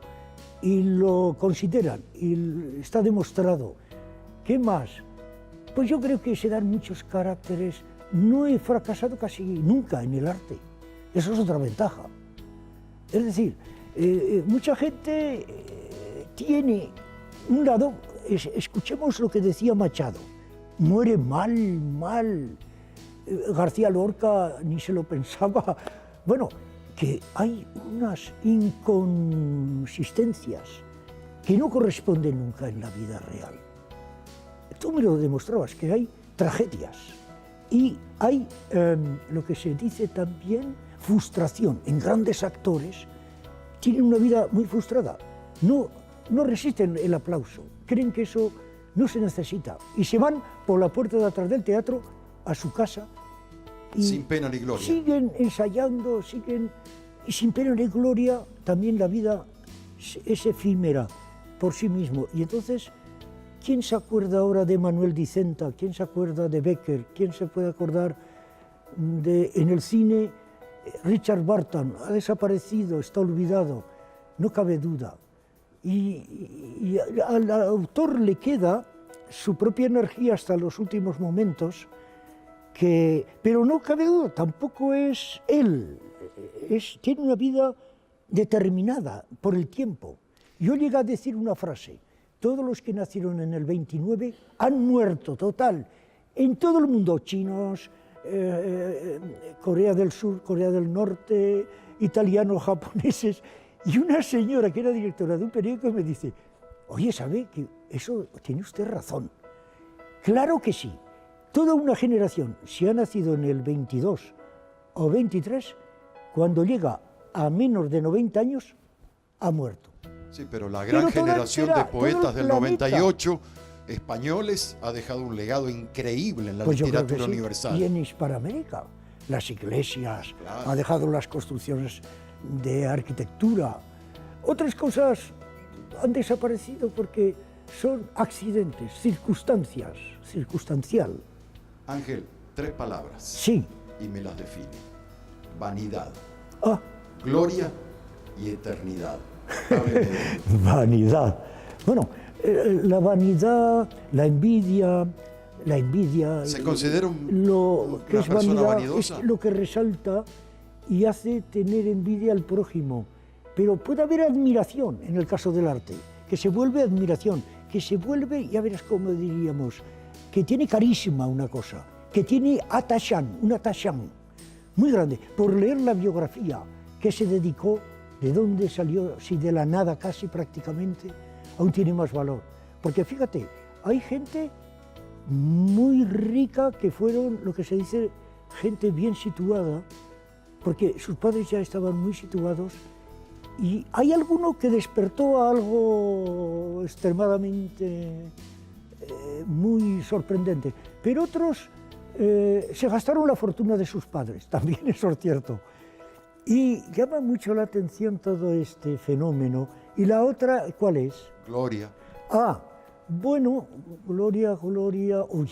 Speaker 2: Y lo consideran, y está demostrado. ¿Qué más? Pues yo creo que se dan muchos caracteres. No he fracasado casi nunca en el arte. Eso es otra ventaja. Es decir, mucha gente tiene un lado, escuchemos lo que decía Machado, muere mal, mal. García Lorca ni se lo pensaba. Bueno, que hay unas inconsistencias que no corresponden nunca en la vida real. Tú me lo demostrabas, que hay tragedias y hay lo que se dice también frustración en grandes actores. Tienen una vida muy frustrada, no resisten el aplauso, creen que eso no se necesita y se van por la puerta de atrás del teatro a su casa y
Speaker 1: sin pena ni gloria.
Speaker 2: Siguen ensayando, y sin pena ni gloria también la vida es efímera por sí mismo. Y entonces, ¿quién se acuerda ahora de Manuel Dicenta? ¿Quién se acuerda de Becker? ¿Quién se puede acordar en el cine? Richard Burton ha desaparecido, está olvidado, no cabe duda. Y al autor le queda su propia energía hasta los últimos momentos, pero no cabe duda, tampoco es él, tiene una vida determinada por el tiempo. Yo llegué a decir una frase: todos los que nacieron en el 29 han muerto, total, en todo el mundo, chinos, Corea del Sur, Corea del Norte, italianos, japoneses. Y una señora que era directora de un periódico me dice: oye, ¿sabe que eso tiene usted razón? Claro que sí. Toda una generación, si ha nacido en el 22 o 23, cuando llega a menos de 90 años, ha muerto.
Speaker 1: Sí, pero la gran generación de poetas del 98 españoles ha dejado un legado increíble en la literatura universal.
Speaker 2: Y en Hispanoamérica, las iglesias,
Speaker 1: claro,
Speaker 2: ha dejado las construcciones de arquitectura. Otras cosas han desaparecido porque son accidentes, circunstancial.
Speaker 1: Ángel, 3 palabras.
Speaker 2: Sí.
Speaker 1: Y me las define. Vanidad,
Speaker 2: gloria
Speaker 1: y eternidad.
Speaker 2: Vanidad. Bueno, la vanidad, la envidia.
Speaker 1: ¿Se considera
Speaker 2: una
Speaker 1: persona vanidosa?
Speaker 2: Es lo que resalta y hace tener envidia al prójimo. Pero puede haber admiración en el caso del arte, que se vuelve admiración, que se vuelve, ya verás cómo diríamos, que tiene carisma una cosa, que tiene un attachant muy grande. Por leer la biografía que se dedicó, de dónde salió, si de la nada casi prácticamente, aún tiene más valor. Porque fíjate, hay gente muy rica que fueron, lo que se dice, gente bien situada, porque sus padres ya estaban muy situados, y hay alguno que despertó a algo extremadamente muy sorprendente, pero otros se gastaron la fortuna de sus padres, también eso es cierto. Y llama mucho la atención todo este fenómeno. ¿Y la otra cuál es?
Speaker 1: Gloria.
Speaker 2: Bueno, gloria. Uy.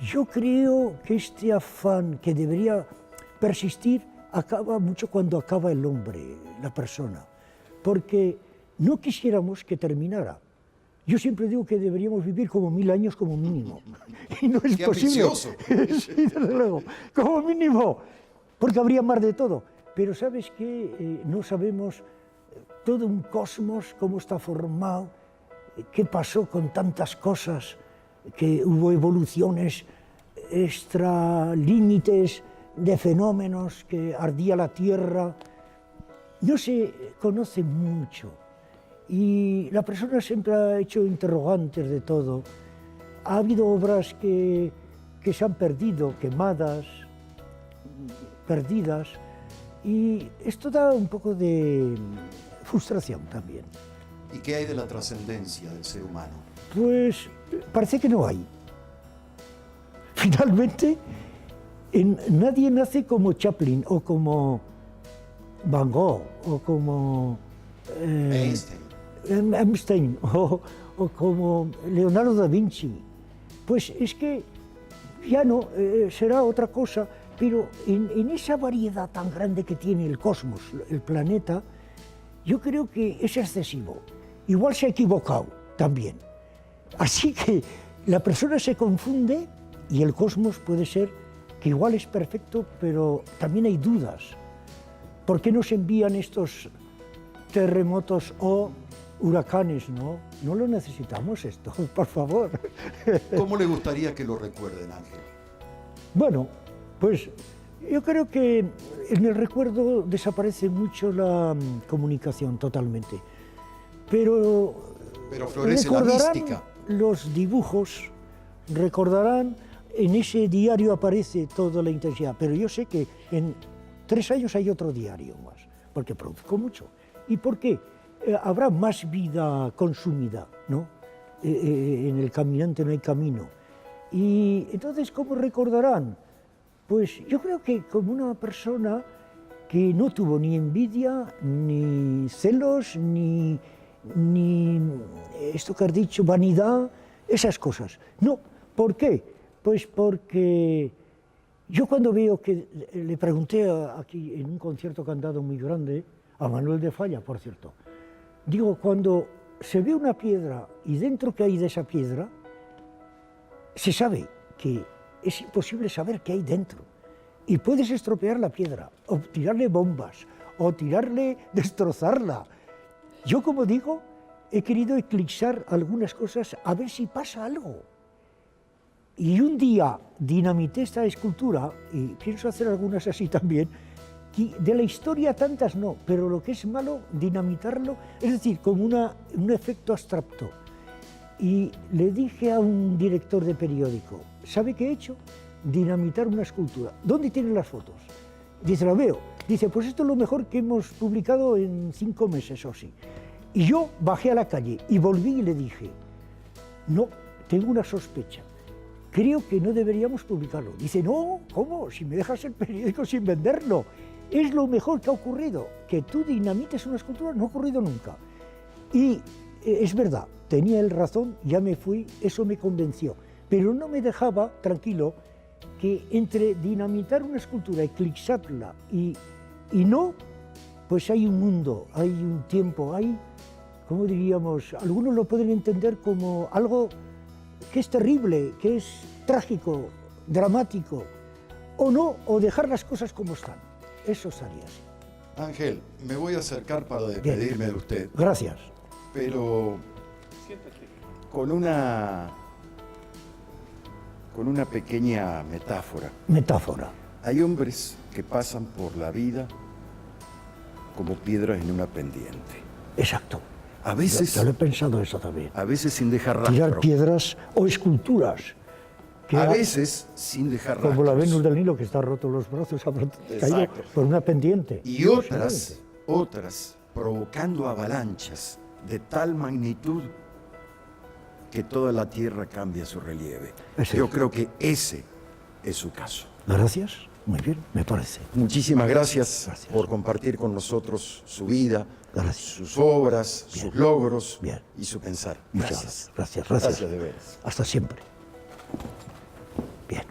Speaker 2: Yo creo que este afán que debería persistir acaba mucho cuando acaba el hombre, la persona, porque no quisiéramos que terminara. Yo siempre digo que deberíamos vivir como 1000 años como mínimo, y no es posible.
Speaker 1: Ambicioso.
Speaker 2: Sí, desde luego, como mínimo, porque habría más de todo. Pero ¿sabes qué? No sabemos todo un cosmos, cómo está formado, qué pasó con tantas cosas, que hubo evoluciones extralímites de fenómenos, que ardía la Tierra. No se conoce mucho y la persona siempre ha hecho interrogantes de todo. Ha habido obras que se han perdido, quemadas, perdidas, y esto da un poco de frustración también.
Speaker 1: ¿Y qué hay de la trascendencia del ser humano?
Speaker 2: Pues parece que no hay. Finalmente, nadie nace como Chaplin o como Van Gogh o como Einstein o como Leonardo da Vinci. Pues es que ya no, será otra cosa, pero en esa variedad tan grande que tiene el cosmos, el planeta, yo creo que es excesivo. Igual se ha equivocado también. Así que la persona se confunde y el cosmos puede ser que igual es perfecto, pero también hay dudas. ¿Por qué nos envían estos terremotos o huracanes, no lo necesitamos esto, por favor.
Speaker 1: ¿Cómo le gustaría que lo recuerden, Ángel?
Speaker 2: Bueno, pues yo creo que en el recuerdo desaparece mucho la comunicación totalmente, pero
Speaker 1: florece la
Speaker 2: recordarán
Speaker 1: mística.
Speaker 2: los dibujos, recordarán, en ese diario aparece toda la intensidad, pero yo sé que en 3 años hay otro diario más, porque produzco mucho. ¿Y por qué? Habrá más vida consumida, ¿no? En el caminante no hay camino. Y entonces, ¿cómo recordarán? Pues yo creo que como una persona que no tuvo ni envidia, ni celos, ni esto que has dicho, vanidad, esas cosas. No, ¿por qué? Pues porque yo cuando veo que, le pregunté aquí en un concierto que han dado muy grande, a Manuel de Falla, por cierto, digo, cuando se ve una piedra y dentro que hay de esa piedra, se sabe que es imposible saber qué hay dentro. Y puedes estropear la piedra, o tirarle bombas, o destrozarla. Yo, como digo, he querido eclipsar algunas cosas a ver si pasa algo. Y un día dinamité esta escultura, y pienso hacer algunas así también, que de la historia tantas no, pero lo que es malo, dinamitarlo, es decir, como un efecto abstracto. Y le dije a un director de periódico, ¿sabe qué he hecho? Dinamitar una escultura. ¿Dónde tienen las fotos? Dice, la veo. Dice, pues esto es lo mejor que hemos publicado en 5 meses o sí. Y yo bajé a la calle y volví y le dije, no, tengo una sospecha. Creo que no deberíamos publicarlo. Dice, no, ¿cómo? Si me dejas el periódico sin venderlo. Es lo mejor que ha ocurrido. Que tú dinamites una escultura no ha ocurrido nunca. Y es verdad, tenía él razón, ya me fui, eso me convenció. Pero no me dejaba tranquilo que entre dinamitar una escultura, eclipsarla y no, pues hay un mundo, hay un tiempo, hay, ¿cómo diríamos? Algunos lo pueden entender como algo que es terrible, que es trágico, dramático, o no, o dejar las cosas como están. Eso estaría así.
Speaker 1: Ángel, me voy a acercar para despedirme de usted.
Speaker 2: Gracias.
Speaker 1: Pero con una pequeña metáfora.
Speaker 2: Metáfora.
Speaker 1: Hay hombres que pasan por la vida como piedras en una pendiente.
Speaker 2: Exacto.
Speaker 1: A veces,
Speaker 2: yo lo he pensado eso también.
Speaker 1: A veces sin dejar rastro.
Speaker 2: Tirar piedras o esculturas.
Speaker 1: A veces sin dejar rastro.
Speaker 2: Como la Venus del Nilo, que está roto los brazos, ha caído por una pendiente.
Speaker 1: Y otras provocando avalanchas de tal magnitud que toda la tierra cambia su relieve. Yo creo que ese es su caso.
Speaker 2: Gracias, muy bien, me parece.
Speaker 1: Muchísimas gracias por compartir con nosotros su vida, sus obras, sus logros y su pensar.
Speaker 2: Gracias.
Speaker 1: Gracias de veras.
Speaker 2: Hasta siempre. Bien.